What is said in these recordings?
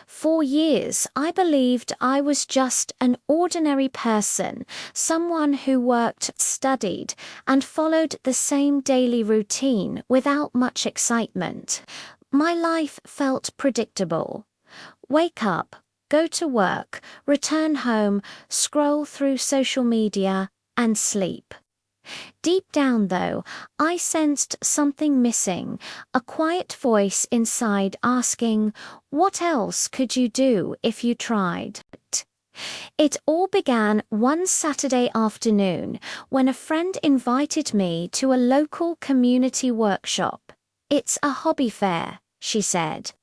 For years, I believed I was just an ordinary person, someone who worked, studied, and followed the same daily routine without much excitement. My life felt predictable. Wake up, go to work, return home, scroll through social media, and sleep. Deep down, though, I sensed something missing, a quiet voice inside asking, what else could you do if you tried? It all began one Saturday afternoon when a friend invited me to a local community workshop. It's a hobby fair, she said.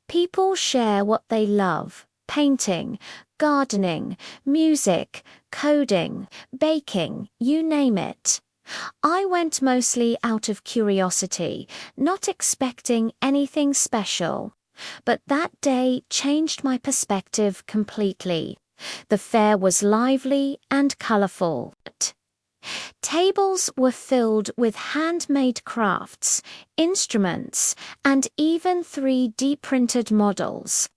People share what they love: painting, gardening, music, coding, baking, you name it. I went mostly out of curiosity, not expecting anything special. But that day changed my perspective completely. The fair was lively and colorful. Tables were filled with handmade crafts, instruments, and even 3D printed models.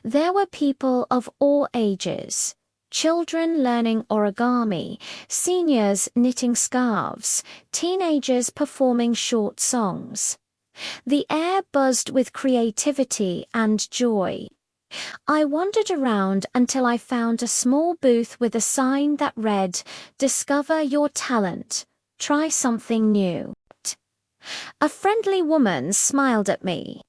There were people of all ages: children learning origami, seniors knitting scarves, teenagers performing short songs. The air buzzed with creativity and joy. I wandered around until I found a small booth with a sign that read, "Discover your talent. Try something new." A friendly woman smiled at me.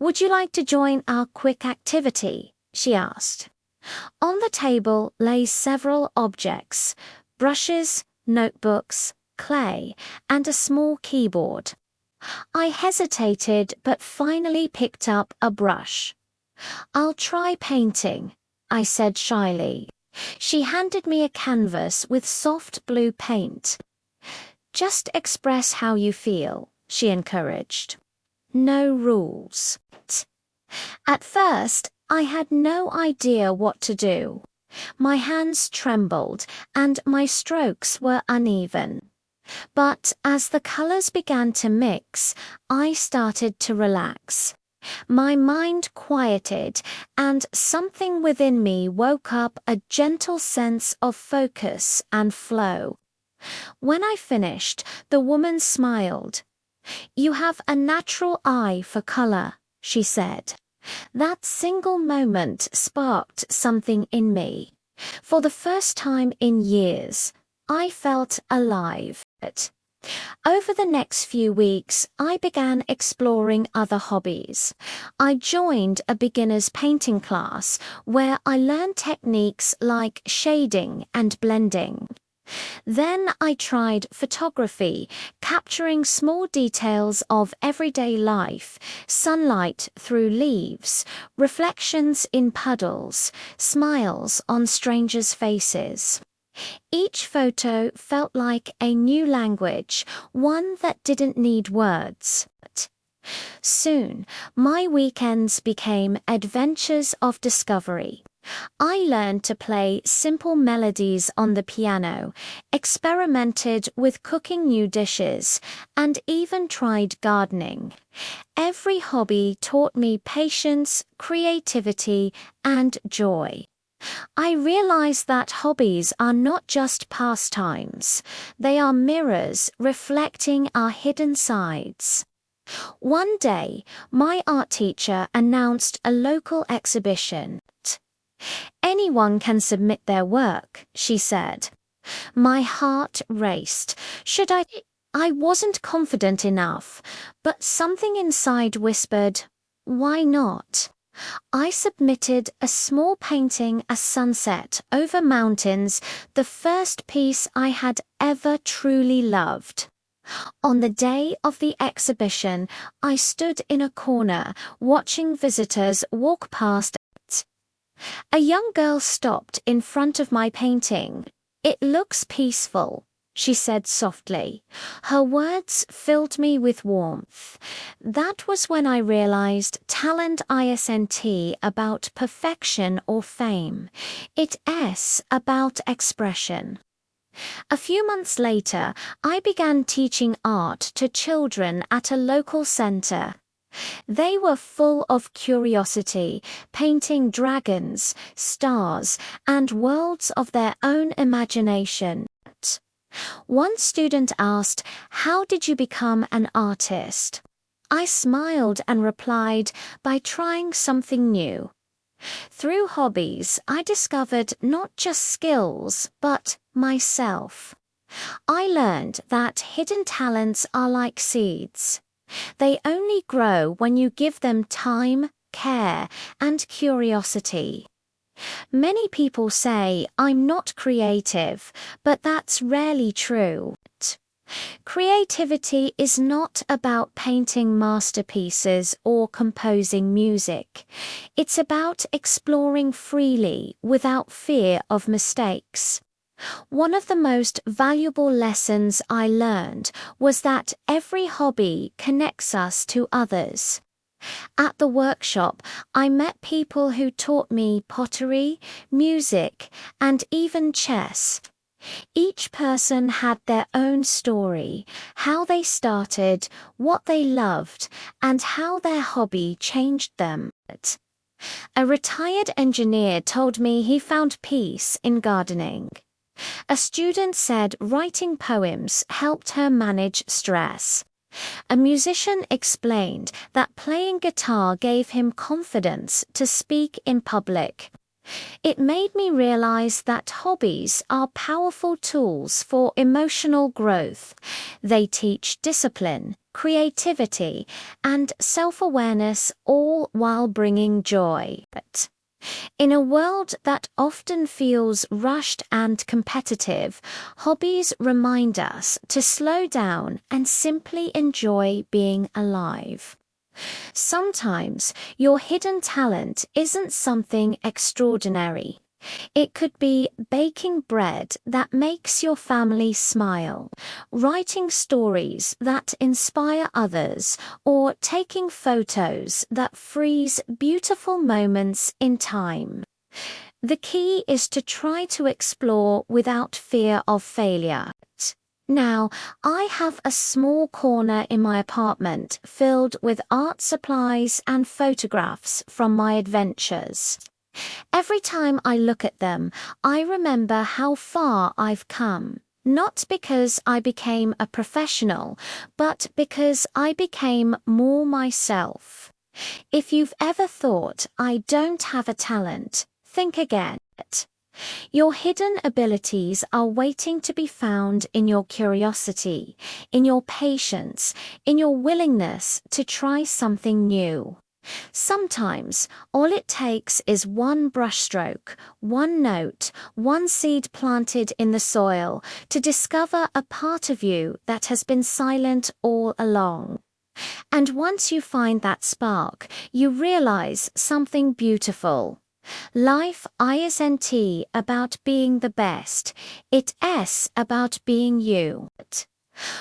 "Would you like to join our quick activity?" she asked. On the table lay several objects: brushes, notebooks, clay, and a small keyboard. I hesitated but finally picked up a brush. "I'll try painting," I said shyly. She handed me a canvas with soft blue paint. "Just express how you feel," she encouraged. "No rules." At first, I had no idea what to do. My hands trembled and my strokes were uneven. But as the colors began to mix, I started to relax. My mind quieted, and something within me woke up a gentle sense of focus and flow. When I finished, the woman smiled. "You have a natural eye for color," she said. That single moment sparked something in me. For the first time in years, I felt alive. Over the next few weeks, I began exploring other hobbies. I joined a beginner's painting class where I learned techniques like shading and blending. Then I tried photography, capturing small details of everyday life: sunlight through leaves, reflections in puddles, smiles on strangers' faces. Each photo felt like a new language, one that didn't need words. Soon, my weekends became adventures of discovery. I learned to play simple melodies on the piano, experimented with cooking new dishes, and even tried gardening. Every hobby taught me patience, creativity, and joy. I realized that hobbies are not just pastimes. They are mirrors reflecting our hidden sides. One day, my art teacher announced a local exhibition. "Anyone can submit their work," she said. My heart raced. Should I? I wasn't confident enough, but something inside whispered, "Why not?" I submitted a small painting, a sunset over mountains, the first piece I had ever truly loved. On the day of the exhibition, I stood in a corner, watching visitors walk past. A young girl stopped in front of my painting. "It looks peaceful," she said softly. Her words filled me with warmth. That was when I realized talent isn't about perfection or fame. It's about expression. A few months later, I began teaching art to children at a local center. They were full of curiosity, painting dragons, stars, and worlds of their own imagination. One student asked, "How did you become an artist?" I smiled and replied, "By trying something new." Through hobbies, I discovered not just skills, but myself. I learned that hidden talents are like seeds. They only grow when you give them time, care, and curiosity. Many people say, "I'm not creative," but that's rarely true. Creativity is not about painting masterpieces or composing music. It's about exploring freely without fear of mistakes. One of the most valuable lessons I learned was that every hobby connects us to others. At the workshop, I met people who taught me pottery, music, and even chess. Each person had their own story, how they started, what they loved, and how their hobby changed them. A retired engineer told me he found peace in gardening. A student said writing poems helped her manage stress. A musician explained that playing guitar gave him confidence to speak in public. It made me realize that hobbies are powerful tools for emotional growth. They teach discipline, creativity, and self-awareness, all while bringing joy. In a world that often feels rushed and competitive, hobbies remind us to slow down and simply enjoy being alive. Sometimes your hidden talent isn't something extraordinary. It could be baking bread that makes your family smile, writing stories that inspire others, or taking photos that freeze beautiful moments in time. The key is to try to explore without fear of failure. Now, I have a small corner in my apartment filled with art supplies and photographs from my adventures. Every time I look at them, I remember how far I've come. Not because I became a professional, but because I became more myself. If you've ever thought, "I don't have a talent," think again. Your hidden abilities are waiting to be found in your curiosity, in your patience, in your willingness to try something new. Sometimes, all it takes is one brushstroke, one note, one seed planted in the soil to discover a part of you that has been silent all along. And once you find that spark, you realize something beautiful. Life isn't about being the best, it's about being you.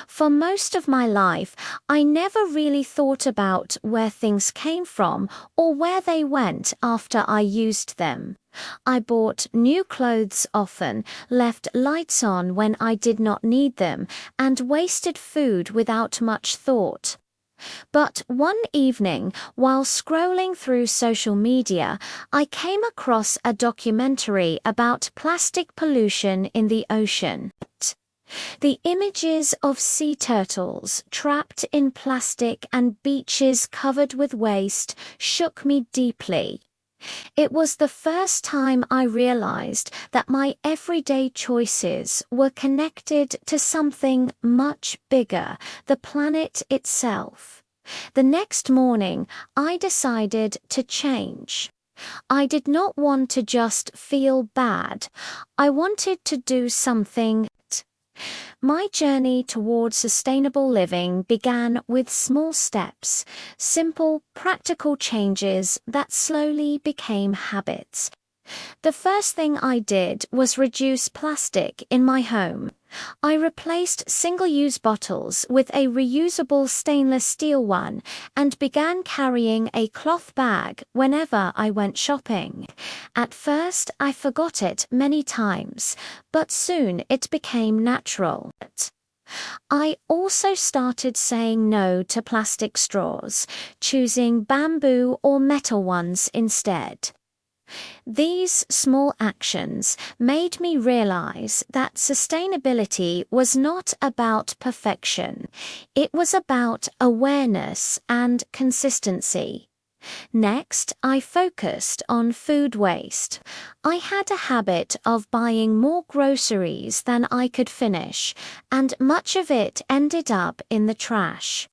For most of my life, I never really thought about where things came from or where they went after I used them. I bought new clothes often, left lights on when I did not need them, and wasted food without much thought. But one evening, while scrolling through social media, I came across a documentary about plastic pollution in the ocean. The images of sea turtles trapped in plastic and beaches covered with waste shook me deeply. It was the first time I realized that my everyday choices were connected to something much bigger, the planet itself. The next morning, I decided to change. I did not want to just feel bad. I wanted to do something. My journey towards sustainable living began with small steps, simple, practical changes that slowly became habits. The first thing I did was reduce plastic in my home. I replaced single-use bottles with a reusable stainless steel one and began carrying a cloth bag whenever I went shopping. At first, I forgot it many times, but soon it became natural. I also started saying no to plastic straws, choosing bamboo or metal ones instead. These small actions made me realize that sustainability was not about perfection. It was about awareness and consistency. Next, I focused on food waste. I had a habit of buying more groceries than I could finish, and much of it ended up in the trash.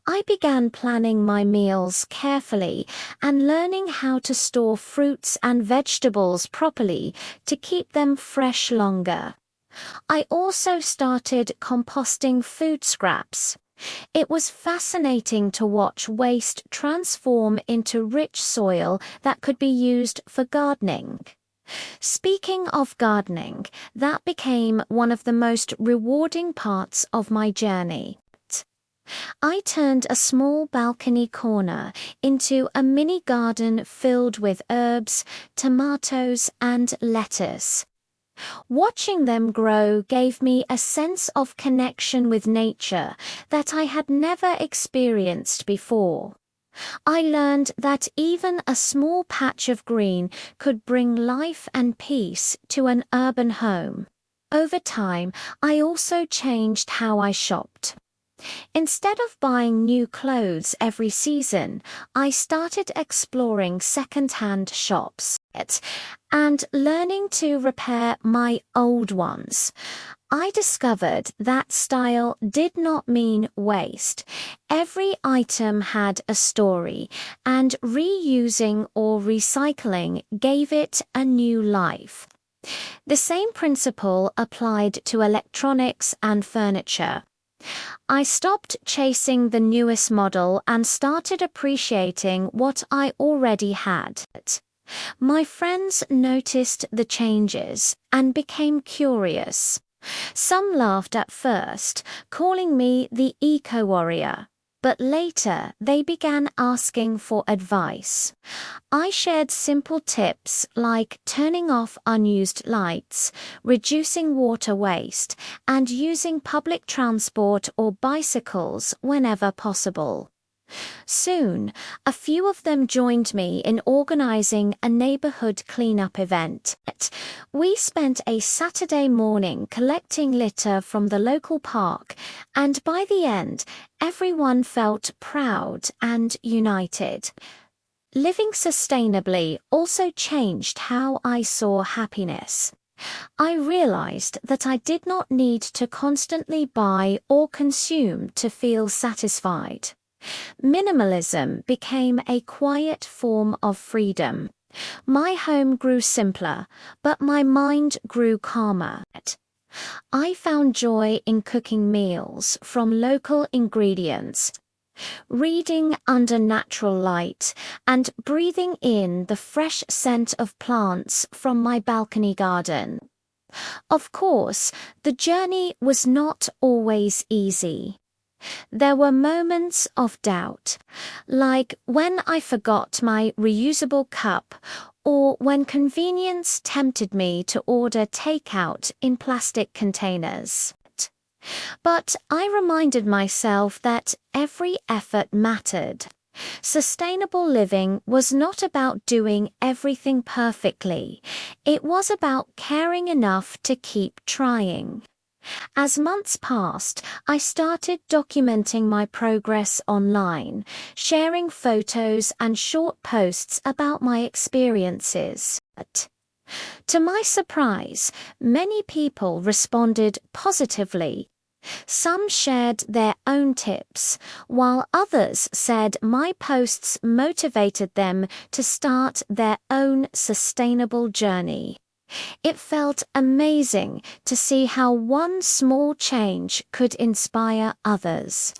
I began planning my meals carefully and learning how to store fruits and vegetables properly to keep them fresh longer. I also started composting food scraps. It was fascinating to watch waste transform into rich soil that could be used for gardening. Speaking of gardening, that became one of the most rewarding parts of my journey. I turned a small balcony corner into a mini garden filled with herbs, tomatoes, and lettuce. Watching them grow gave me a sense of connection with nature that I had never experienced before. I learned that even a small patch of green could bring life and peace to an urban home. Over time, I also changed how I shopped. Instead of buying new clothes every season, I started exploring second-hand shops and learning to repair my old ones. I discovered that style did not mean waste. Every item had a story, and reusing or recycling gave it a new life. The same principle applied to electronics and furniture. I stopped chasing the newest model and started appreciating what I already had. My friends noticed the changes and became curious. Some laughed at first, calling me the eco-warrior, but later they began asking for advice. I shared simple tips like turning off unused lights, reducing water waste, and using public transport or bicycles whenever possible. Soon, a few of them joined me in organizing a neighborhood cleanup event. We spent a Saturday morning collecting litter from the local park, and by the end, everyone felt proud and united. Living sustainably also changed how I saw happiness. I realized that I did not need to constantly buy or consume to feel satisfied. Minimalism became a quiet form of freedom. My home grew simpler, but my mind grew calmer. I found joy in cooking meals from local ingredients, reading under natural light, and breathing in the fresh scent of plants from my balcony garden. Of course, the journey was not always easy. There were moments of doubt, like when I forgot my reusable cup or when convenience tempted me to order takeout in plastic containers. But I reminded myself that every effort mattered. Sustainable living was not about doing everything perfectly. It was about caring enough to keep trying. As months passed, I started documenting my progress online, sharing photos and short posts about my experiences. To my surprise, many people responded positively. Some shared their own tips, while others said my posts motivated them to start their own sustainable journey. It felt amazing to see how one small change could inspire others.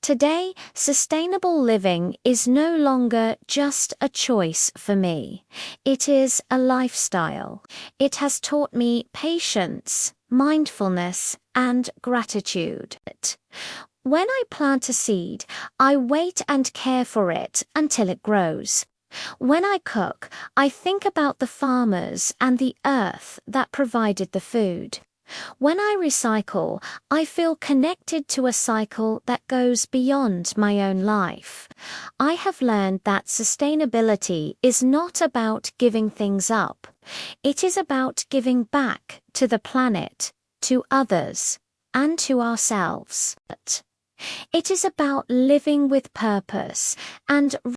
Today, sustainable living is no longer just a choice for me. It is a lifestyle. It has taught me patience, mindfulness, and gratitude. When I plant a seed, I wait and care for it until it grows. When I cook, I think about the farmers and the earth that provided the food. When I recycle, I feel connected to a cycle that goes beyond my own life. I have learned that sustainability is not about giving things up. It is about giving back to the planet, to others, and to ourselves. It is about living with purpose and